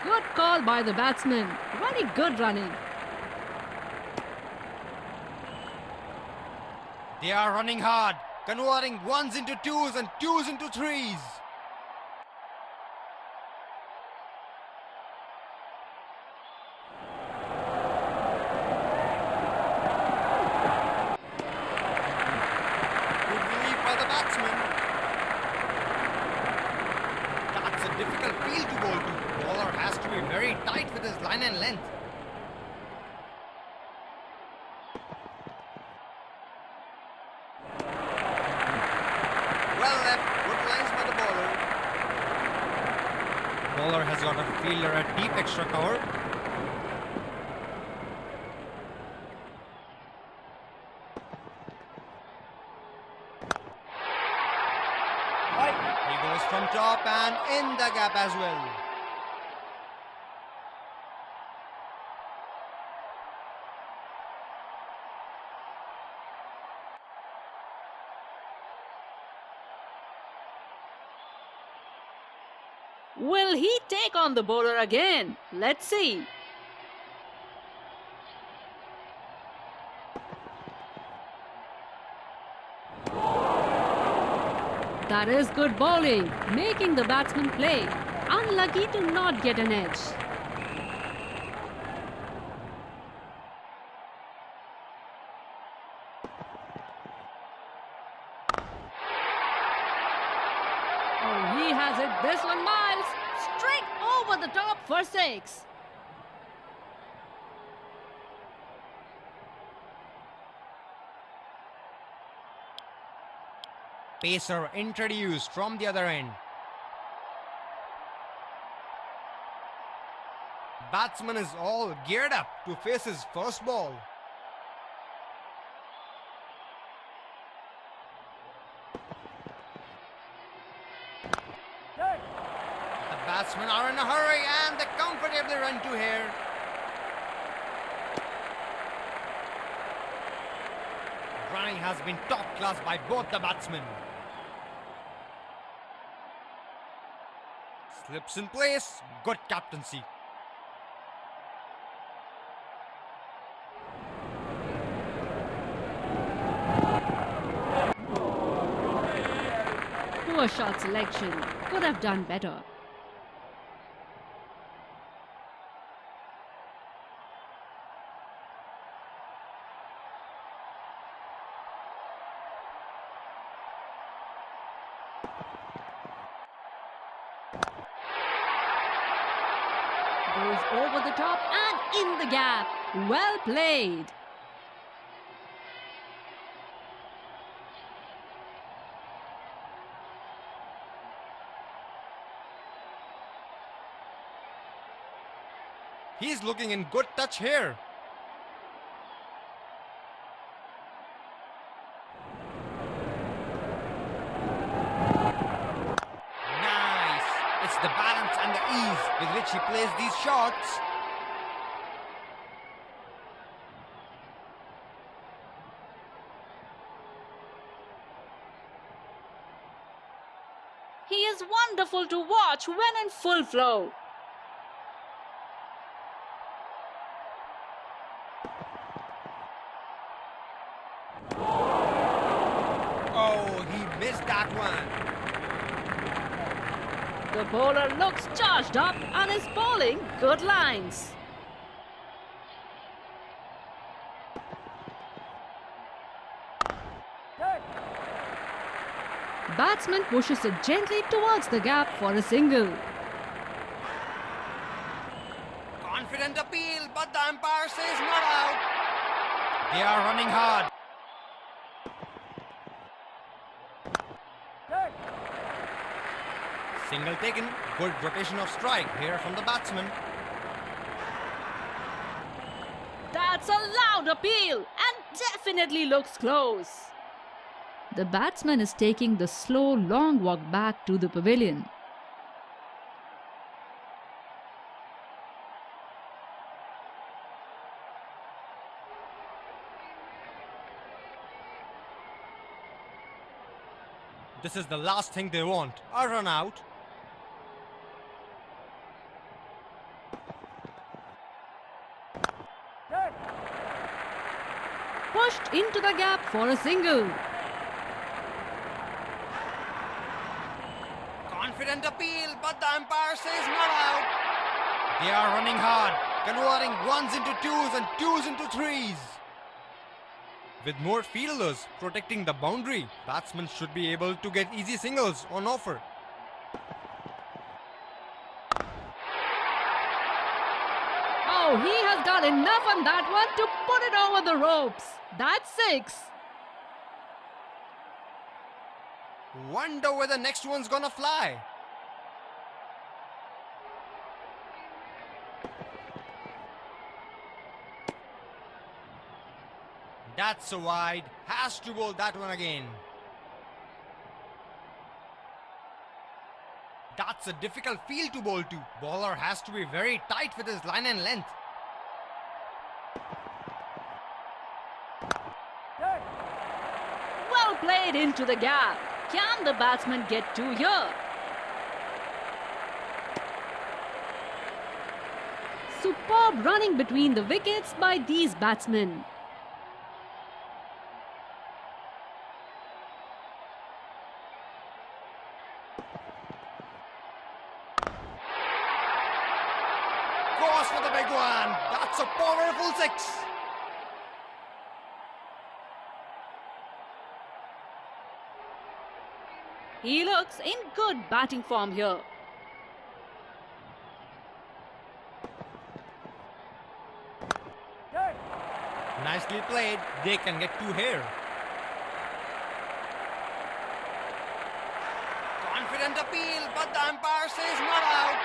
Good call by the batsman. Very good running. They are running hard, converting ones into twos and twos into threes. Good relief by the batsman. That's a difficult field to bowl to. Bowler has to be very tight with his line and length. Well left, good lines by the bowler. Bowler has got a fielder at deep extra cover. He goes from top and in the gap as well. Will he take on the bowler again? Let's see. That is good bowling, making the batsman play. Unlucky to not get an edge. Oh, he has hit this one miles. Straight over the top for six. Pacer introduced from the other end. Batsman is all geared up to face his first ball. The batsmen are in a hurry and they comfortably run to here. Running has been top class by both the batsmen. Slips in place, good captaincy. Poor shot selection. Could have done better. Goes over the top and in the gap. Well played. He's looking in good touch here. Nice. It's the balance and the ease with which he plays these shots. He is wonderful to watch when in full flow. Oh, he missed that one. The bowler looks charged up and is bowling good lines. Batsman pushes it gently towards the gap for a single. Confident appeal, but the umpire says not out. They are running hard. Single taken, good rotation of strike here from the batsman. That's a loud appeal and definitely looks close. The batsman is taking the slow, long walk back to the pavilion. This is the last thing they want, a run out. pushed into the gap for a single. Confident appeal, but the umpire says not out. They are running hard, converting ones into twos and twos into threes. With more fielders protecting the boundary, batsmen should be able to get easy singles on offer. Oh, he has got enough on that one to put it over the ropes. That's 6. Wonder where the next one's gonna fly. That's a wide. Has to bowl that one again. That's a difficult field to bowl to. Bowler has to be very tight with his line and length. Well played into the gap. Can the batsman get 2 here? Superb running between the wickets by these batsmen. Goes for the big one. That's a powerful 6. He looks in good batting form here. Nicely played. They can get 2 here. Confident appeal, but the umpire says not out.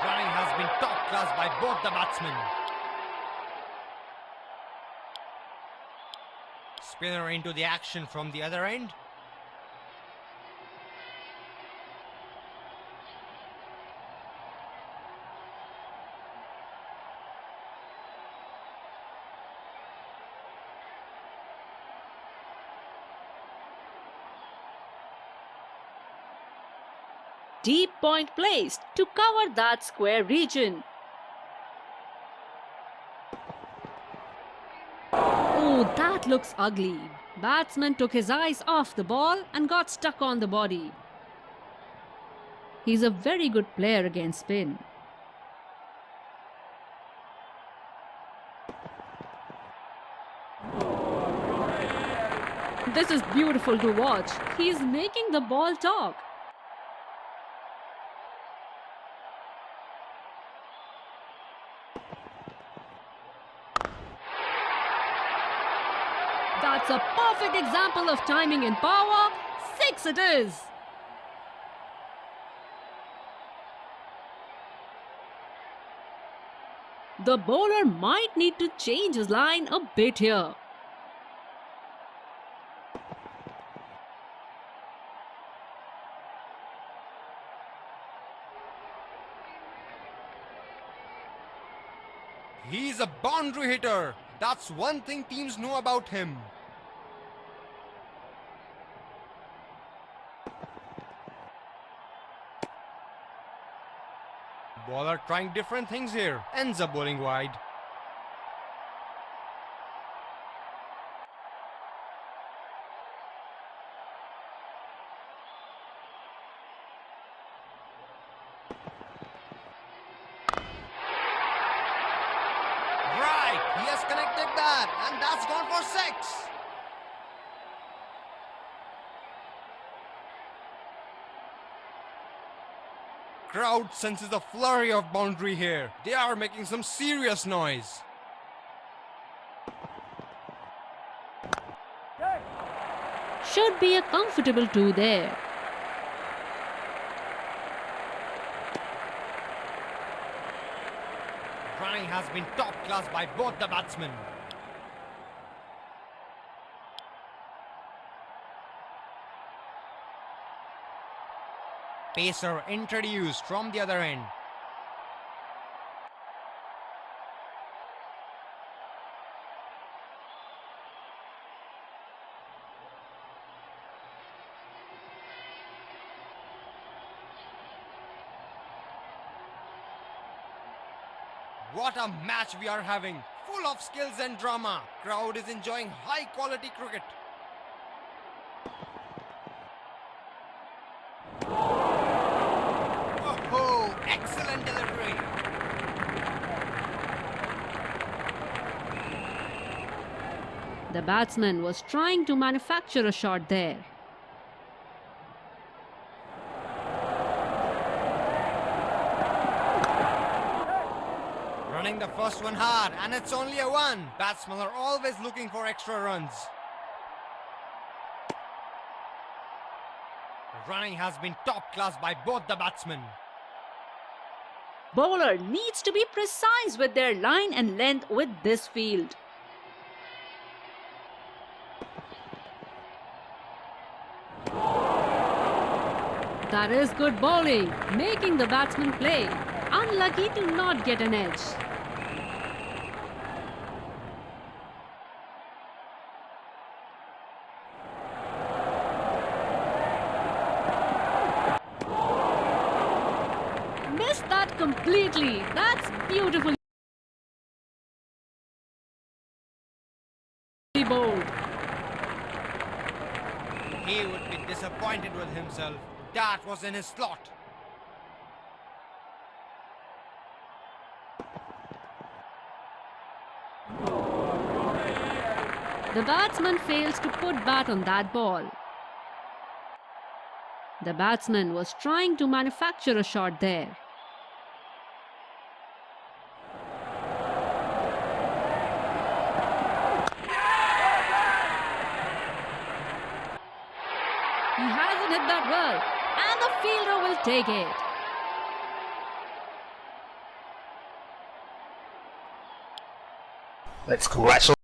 Running has been top class by both the batsmen. Spinner into the action from the other end. Deep point placed to cover that square region. Oh, that looks ugly. Batsman took his eyes off the ball and got stuck on the body. He's a very good player against spin. This is beautiful to watch. He's making the ball talk. That's a perfect example of timing in power. 6 it is. The bowler might need to change his line a bit here. He's a boundary hitter. That's one thing teams know about him. Bowler trying different things here. Ends up bowling wide. Right, he has connected that, and that's gone for 6. Crowd senses a flurry of boundary here. They are making some serious noise. Should be a comfortable 2 there. Running has been top class by both the batsmen. Pacer introduced from the other end. What a match we are having. full of skills and drama. Crowd is enjoying high quality cricket. Oh, excellent delivery. The batsman was trying to manufacture a shot there. Running the first one hard, and it's only a one. Batsmen are always looking for extra runs. Running has been top class by both the batsmen. Bowler needs to be precise with their line and length with this field. That is good bowling, making the batsman play. Unlucky to not get an edge. Missed that completely. That's beautifully bowled. He would be disappointed with himself. That was in his slot. The batsman fails to put bat on that ball. The batsman was trying to manufacture a shot there. He hasn't hit that well, and the fielder will take it. Let's congratulate